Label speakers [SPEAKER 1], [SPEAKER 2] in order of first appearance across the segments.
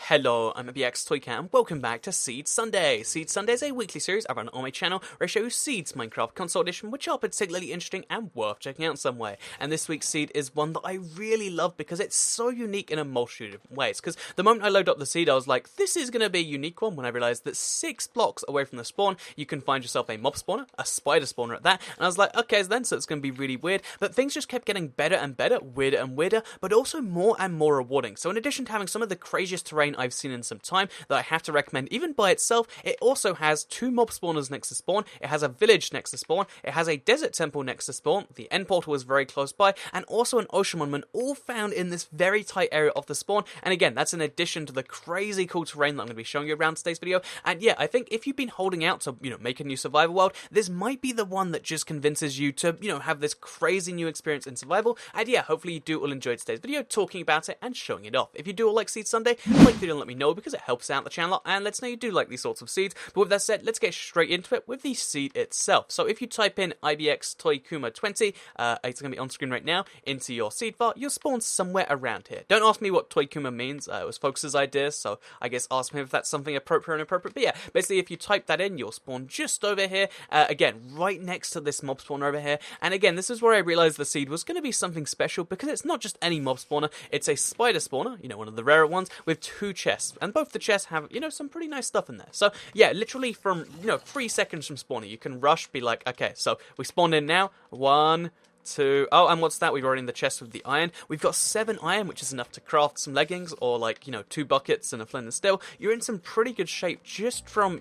[SPEAKER 1] Hello, I'm BX Toycat and welcome back to Seed Sunday. Seed Sunday is a weekly series I run on my channel where I show you seeds Minecraft console edition which are particularly interesting and worth checking out in some way. And this week's seed is one that I really love because it's so unique in a multitude of different ways. Because the moment I load up the seed I was like, this is going to be a unique one when I realised that 6 blocks away from the spawn you can find yourself a mob spawner, a spider spawner at that. And I was like, okay then, so it's going to be really weird. But things just kept getting better and better, weirder and weirder, but also more and more rewarding. So in addition to having some of the craziest terrain I've seen in some time that I have to recommend even by itself, it also has 2 mob spawners next to spawn, it has a village next to spawn, it has a desert temple next to spawn, the end portal is very close by, and also an ocean monument, all found in this very tight area of the spawn. And again, that's in addition to the crazy cool terrain that I'm going to be showing you around today's video. And yeah, I think if you've been holding out to, make a new survival world, this might be the one that just convinces you to, have this crazy new experience in survival. And yeah, hopefully you do all enjoy today's video, talking about it and showing it off. If you do all like Seed Sunday, like the video and let me know because it helps out the channel and lets know you do like these sorts of seeds. But with that said, let's get straight into it with the seed itself. So if you type in IBX Toykuma 20, it's going to be on screen right now, into your seed file, you'll spawn somewhere around here. Don't ask me what Toykuma means, it was Focus's idea, so I guess ask me if that's something appropriate or inappropriate. But yeah, basically if you type that in, you'll spawn just over here, again, right next to this mob spawner over here. And again, this is where I realized the seed was going to be something special because it's not just any mob spawner, it's a spider spawner, one of the rarer ones, with 2 chests. And both the chests have, some pretty nice stuff in there. So yeah, literally from, 3 seconds from spawning, you can rush, be like, okay, so we spawned in now, 1, 2, oh, and what's that? We've already in the chest with the iron. We've got 7 iron, which is enough to craft some leggings, or 2 buckets and a flint and steel. You're in some pretty good shape just from,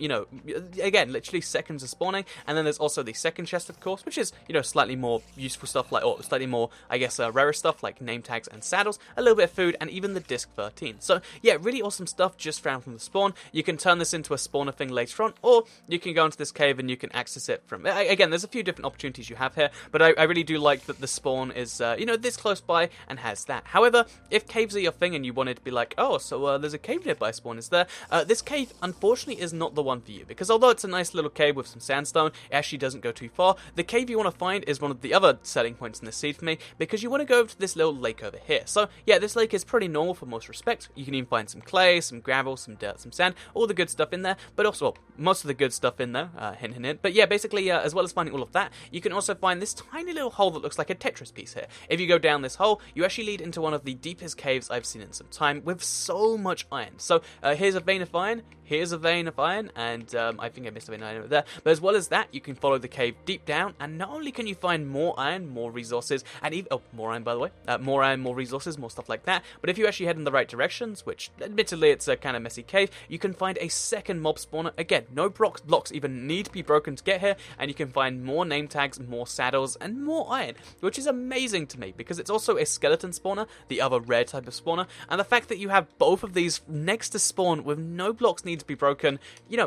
[SPEAKER 1] again, literally seconds of spawning. And then there's also the second chest, of course, which is, slightly more useful stuff, or slightly more, I guess, rarer stuff, like name tags and saddles, a little bit of food, and even the disc 13. So yeah, really awesome stuff just found from the spawn. You can turn this into a spawner thing later on, or you can go into this cave and you can access it from, again, there's a few different opportunities you have here, but I really do like that the spawn is, this close by and has that. However, if caves are your thing and you wanted to be like, oh, so there's a cave nearby spawn, is there? This cave, unfortunately, is not the one for you, because although it's a nice little cave with some sandstone, it actually doesn't go too far. The cave you want to find is one of the other selling points in the seed for me, because you want to go over to this little lake over here. So yeah, this lake is pretty normal for most respects. You can even find some clay, some gravel, some dirt, some sand, all the good stuff in there, but also, well, most of the good stuff in there, hint, hint, hint. But yeah, basically, as well as finding all of that, you can also find this tiny little hole that looks like a Tetris piece here. If you go down this hole, you actually lead into one of the deepest caves I've seen in some time, with so much iron. So here's a vein of iron, here's a vein of iron, and I think I missed a vein of iron over there. But as well as that, you can follow the cave deep down, and not only can you find more iron, more resources, and even, more iron by the way, more iron, more resources, more stuff like that, but if you actually head in the right directions, which admittedly it's a kind of messy cave, you can find a second mob spawner. Again, no blocks even need to be broken to get here, and you can find more name tags, more saddles, and more iron, which is amazing to me, because it's also a skeleton spawner, the other rare type of spawner, and the fact that you have both of these next to spawn with no blocks need to be broken,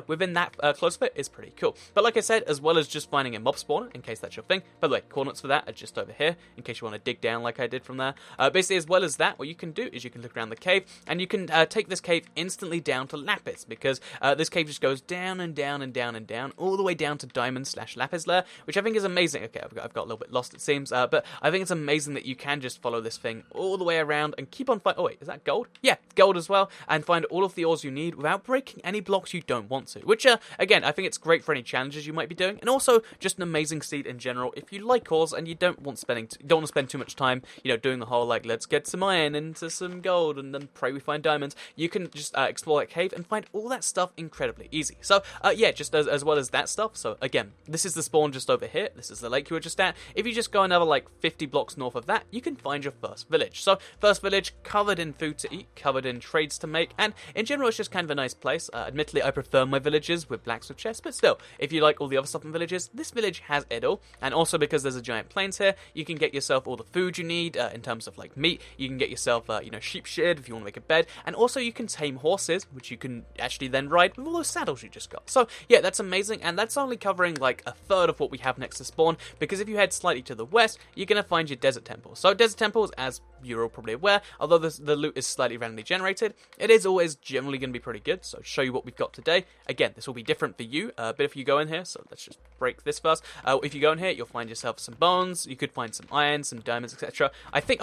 [SPEAKER 1] within that close fit is pretty cool. But like I said, as well as just finding a mob spawner, in case that's your thing, by the way, coordinates for that are just over here, in case you want to dig down like I did from there. Basically, as well as that, what you can do is you can look around the cave, and you can take this cave instantly down to lapis, because this cave just goes down and down and down and down, all the way down to diamond/lapis layer, which I think is amazing. Okay, I've got a little bit lost, it seems, but I think it's amazing that you can just follow this thing all the way around and keep on finding. Oh wait, is that gold? Yeah, gold as well, and find all of the ores you need without breaking any blocks you don't want to, which again, I think it's great for any challenges you might be doing, and also just an amazing seed in general if you like ores and you don't want to spend too much time doing the whole like, let's get some iron into some gold and then pray we find diamonds. You can just explore that cave and find all that stuff incredibly easy. So yeah, just as well as that stuff. So again, this is the spawn just over here, this is the lake you were just at. If you just go another like 50 blocks north of that, you can find your first village. So first village, covered in food to eat, covered in trades to make, and in general it's just kind of a nice place. Admittedly, I prefer my villages with blacksmith chests, but still, if you like all the other stuff in villages, this village has it all. And also because there's a giant plains here, you can get yourself all the food you need in terms of like meat. You can get yourself sheep sheared if you want to make a bed, and also you can tame horses, which you can actually then ride with all those saddles you just got. So yeah, that's amazing, and that's only covering like a third of what we have next to spawn, because if you head slightly to the west, you're going to find your desert temple. So desert temples, as you're all probably aware, although the loot is slightly randomly generated, it is always generally going to be pretty good. So show you what we've got today. Again, this will be different for you, but if you go in here, so let's just break this first. If you go in here, you'll find yourself some bones, you could find some iron, some diamonds, etc. I think,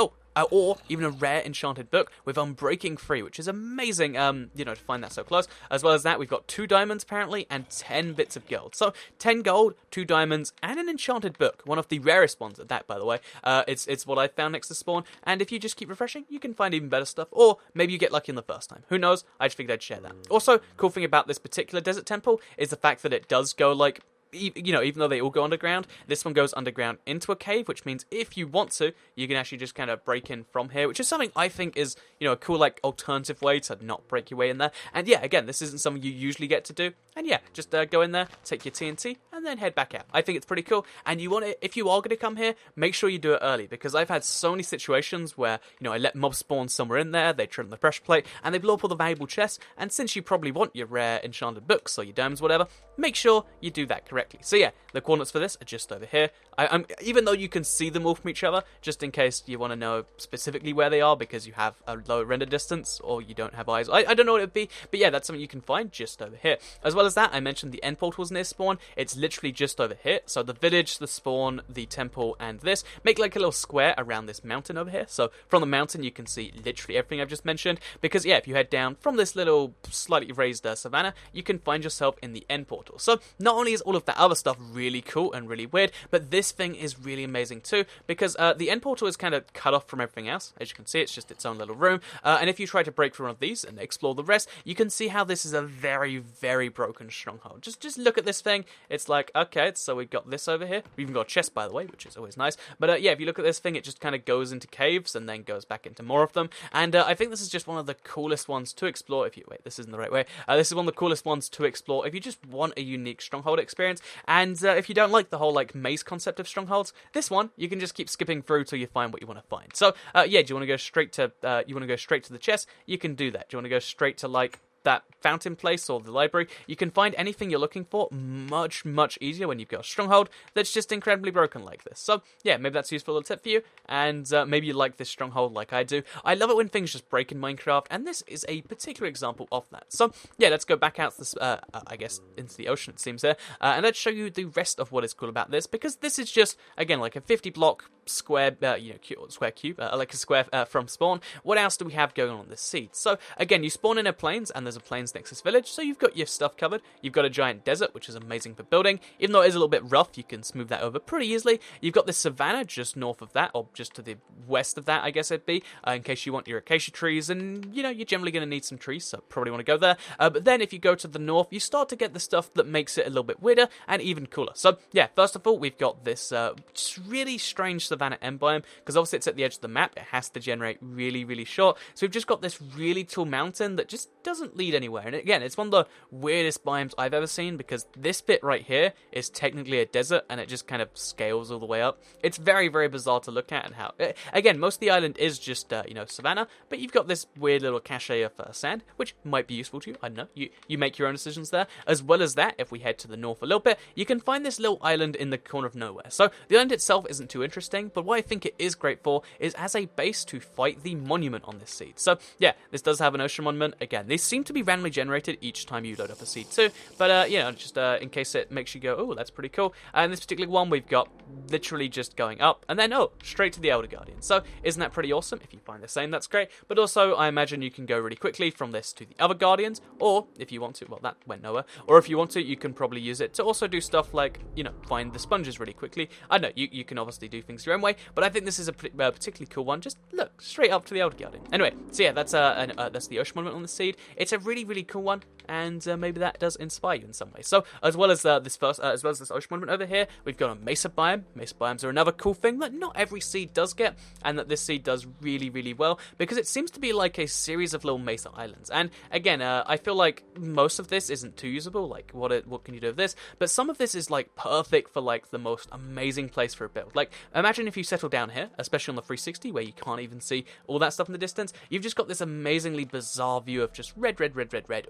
[SPEAKER 1] or even a rare enchanted book with Unbreaking Free, which is amazing, to find that so close. As well as that, we've got 2 diamonds apparently and 10 bits of gold. So 10 gold, 2 diamonds, and an enchanted book, one of the rarest ones at that, by the way. It's what I found next to spawn, and if you just keep refreshing, you can find even better stuff, or maybe you get lucky on the first time. Who knows? I just figured I'd share that. Also, cool thing about this particular desert temple is the fact that it does go like, even though they all go underground, this one goes underground into a cave, which means if you want to, you can actually just kind of break in from here, which is something I think is, a cool, like, alternative way to not break your way in there. And yeah, again, this isn't something you usually get to do. And yeah, just go in there, take your TNT, and then head back out. I think it's pretty cool. And if you are going to come here, make sure you do it early, because I've had so many situations where, I let mobs spawn somewhere in there, they trim the pressure plate, and they blow up all the valuable chests. And since you probably want your rare enchanted books or your diamonds, whatever, make sure you do that correctly. So yeah, the coordinates for this are just over here. I'm even though you can see them all from each other, just in case you want to know specifically where they are because you have a low render distance or you don't have eyes. I don't know what it would be, but yeah, that's something you can find just over here. As well as that, I mentioned the end portals near spawn. It's literally just over here. So the village, the spawn, the temple, and this make like a little square around this mountain over here. So from the mountain, you can see literally everything I've just mentioned. Because yeah, if you head down from this little slightly raised savannah, you can find yourself in the end portal. So not only is all of that other stuff really cool and really weird, but this thing is really amazing too, because the end portal is kind of cut off from everything else. As you can see, it's just its own little room, and if you try to break through one of these and explore the rest, you can see how this is a very, very broken stronghold. Just look at this thing. It's like, okay, so we've got this over here. We've even got a chest, by the way, which is always nice. But yeah, if you look at this thing, it just kind of goes into caves and then goes back into more of them. And I think this is just one of the coolest ones to explore. Wait, this isn't the right way. This is one of the coolest ones to explore if you just want a unique stronghold experience. And if you don't like the whole like maze concept of strongholds, this one you can just keep skipping through till you find what you want to find. So yeah, do you want to go straight to the chest? You can do that. Do you want to go straight to like that fountain place or the library? You can find anything you're looking for much, much easier when you've got a stronghold that's just incredibly broken like this. So yeah, maybe that's a useful little tip for you, and maybe you like this stronghold like I do. I love it when things just break in Minecraft, and this is a particular example of that. So yeah, let's go back out to this, I guess, into the ocean it seems here, and let's show you the rest of what is cool about this, because this is just, again, like a 50 block square, square cube, like a square from spawn. What else do we have going on this seed? So again, you spawn in a plains, and there's a plains next to this village, so you've got your stuff covered. You've got a giant desert, which is amazing for building. Even though it is a little bit rough, you can smooth that over pretty easily. You've got this savannah just north of that, or just to the west of that, I guess it'd be, in case you want your acacia trees, and you're generally going to need some trees, so probably want to go there. But then if you go to the north, you start to get the stuff that makes it a little bit weirder and even cooler. So yeah, first of all, we've got this really strange savannah end biome, because obviously it's at the edge of the map. It has to generate really, really short. So we've just got this really tall mountain that just doesn't lead anywhere. And again, it's one of the weirdest biomes I've ever seen, because this bit right here is technically a desert, and it just kind of scales all the way up. It's very, very bizarre to look at, and how, again, most of the island is just, savannah, but you've got this weird little cache of sand, which might be useful to you. I don't know. You make your own decisions there. As well as that, if we head to the north a little bit, you can find this little island in the corner of nowhere. So the island itself isn't too interesting, but what I think it is great for is as a base to fight the monument on this seed. So yeah, this does have an ocean monument. Again, these seem to be randomly generated each time you load up a seed too, but just in case it makes you go, oh, that's pretty cool. And this particular one, we've got literally just going up, and then straight to the Elder Guardian. So isn't that pretty awesome? If you find the same, that's great. But also, I imagine you can go really quickly from this to the other Guardians, or if you want to, well, that went nowhere, or if you want to, you can probably use it to also do stuff like, find the sponges really quickly. I know, you can obviously do things your own way, but I think this is a particularly cool one. Just look straight up to the Elder Guardian. Anyway, so yeah, that's the ocean monument on the seed. It's a really, really cool one, and maybe that does inspire you in some way. So as well as this ocean monument over here, we've got a Mesa biome. Mesa biomes are another cool thing that not every seed does get, and that this seed does really, really well, because it seems to be like a series of little Mesa islands. And again, I feel like most of this isn't too usable. Like, what can you do with this? But some of this is like perfect for like the most amazing place for a build. Like, imagine if you settle down here, especially on the 360, where you can't even see all that stuff in the distance. You've just got this amazingly bizarre view of just red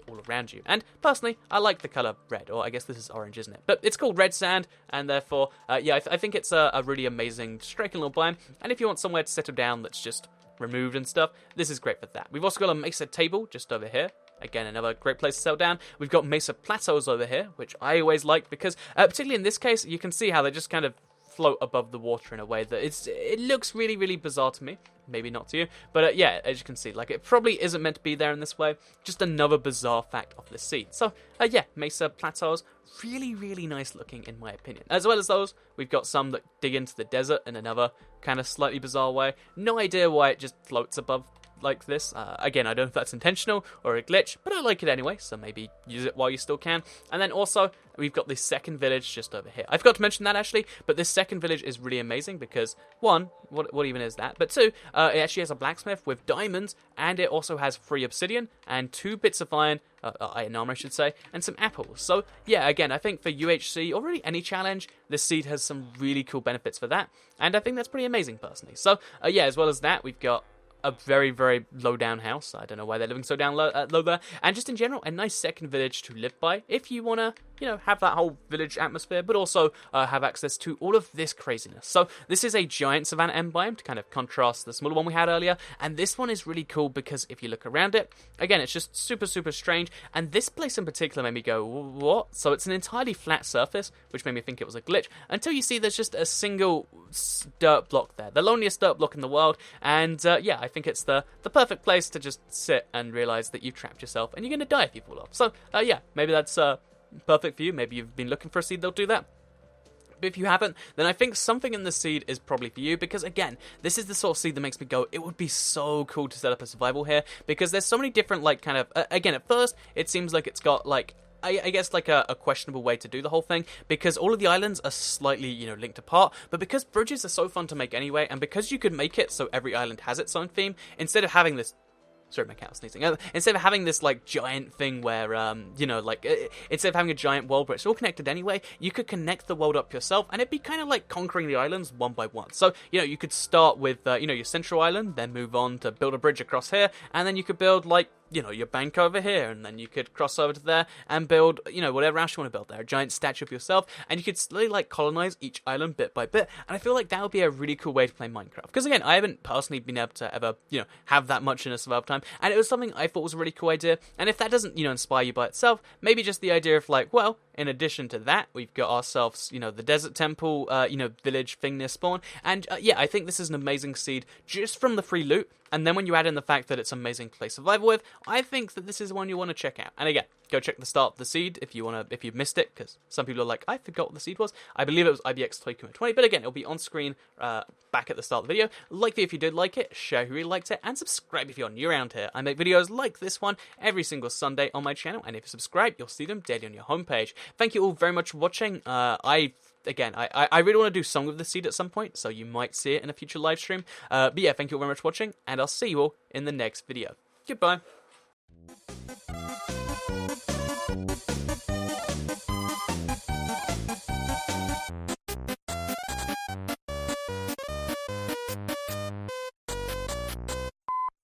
[SPEAKER 1] all around you. And personally, I like the color red, or I guess this is orange, isn't it? But it's called red sand, and therefore, I think it's a really amazing, striking little biome. And if you want somewhere to settle down that's just removed and stuff, this is great for that. We've also got a Mesa table just over here. Again, another great place to settle down. We've got Mesa plateaus over here, which I always like because, particularly in this case, you can see how they just kind of float above the water in a way that it looks really, really bizarre to me. Maybe not to you, but yeah, as you can see, like, it probably isn't meant to be there in this way. Just another bizarre fact of this seed. So yeah, Mesa plateaus, really, really nice looking in my opinion. As well as those, we've got some that dig into the desert in another kind of slightly bizarre way. No idea why it just floats above like this. Again, I don't know if that's intentional or a glitch, but I like it anyway, so maybe use it while you still can. And then also, we've got this second village just over here. I forgot to mention that actually, but this second village is really amazing because, one, what even is that? But two, it actually has a blacksmith with diamonds, and it also has 3 obsidian and 2 bits of iron armor, I should say, and some apples. So yeah, again, I think for UHC or really any challenge, this seed has some really cool benefits for that, and I think that's pretty amazing personally. So yeah, as well as that, we've got a very, very low down house. I don't know why they're living so down low there. And just in general, a nice second village to live by if you want to, you know, have that whole village atmosphere, but also have access to all of this craziness. So this is a giant savanna end biome to kind of contrast the smaller one we had earlier. And this one is really cool because if you look around it, again, it's just super, super strange. And this place in particular made me go, what? So it's an entirely flat surface, which made me think it was a glitch, until you see there's just a single dirt block there. The loneliest dirt block in the world. And yeah, I think it's the perfect place to just sit and realize that you've trapped yourself and you're going to die if you fall off. So yeah, maybe that's perfect for you. Maybe you've been looking for a seed that'll do that. But if you haven't, then I think something in the seed is probably for you, because again, this is the sort of seed that makes me go, it would be so cool to set up a survival here, because there's so many different, like, kind of, again, at first, it seems like it's got, like, I guess, like, a questionable way to do the whole thing, because all of the islands are slightly, you know, linked apart, but because bridges are so fun to make anyway, and because you could make it so every island has its own theme, instead of having this... Sorry, my cat was sneezing. Instead of having this, like, giant thing where, you know, like, instead of having a giant world where it's all connected anyway, you could connect the world up yourself, and it'd be kind of like conquering the islands one by one. So, you know, you could start with, you know, your central island, then move on to build a bridge across here, and then you could build, like, you know, your bank over here, and then you could cross over to there and build, you know, whatever else you want to build there, a giant statue of yourself, and you could slowly, like, colonize each island bit by bit, and I feel like that would be a really cool way to play Minecraft, because again, I haven't personally been able to ever, you know, have that much in a survival time, and it was something I thought was a really cool idea, and if that doesn't, you know, inspire you by itself, maybe just the idea of, like, well, in addition to that, we've got ourselves, you know, the desert temple, you know, village thing near spawn, and yeah, I think this is an amazing seed just from the free loot. And then when you add in the fact that it's an amazing place to survival with, I think that this is one you want to check out. And again, go check the start of the seed if you've missed it, because some people are like, I forgot what the seed was. I believe it was IBX Toy 20, but again, it'll be on screen back at the start of the video. Like it if you did like it, share if you really liked it, and subscribe if you're new around here. I make videos like this one every single Sunday on my channel, and if you subscribe, you'll see them daily on your homepage. Thank you all very much for watching. I really want to do Song of the Seed at some point, so you might see it in a future live stream. But yeah, thank you all very much for watching, and I'll see you all in the next video. Goodbye.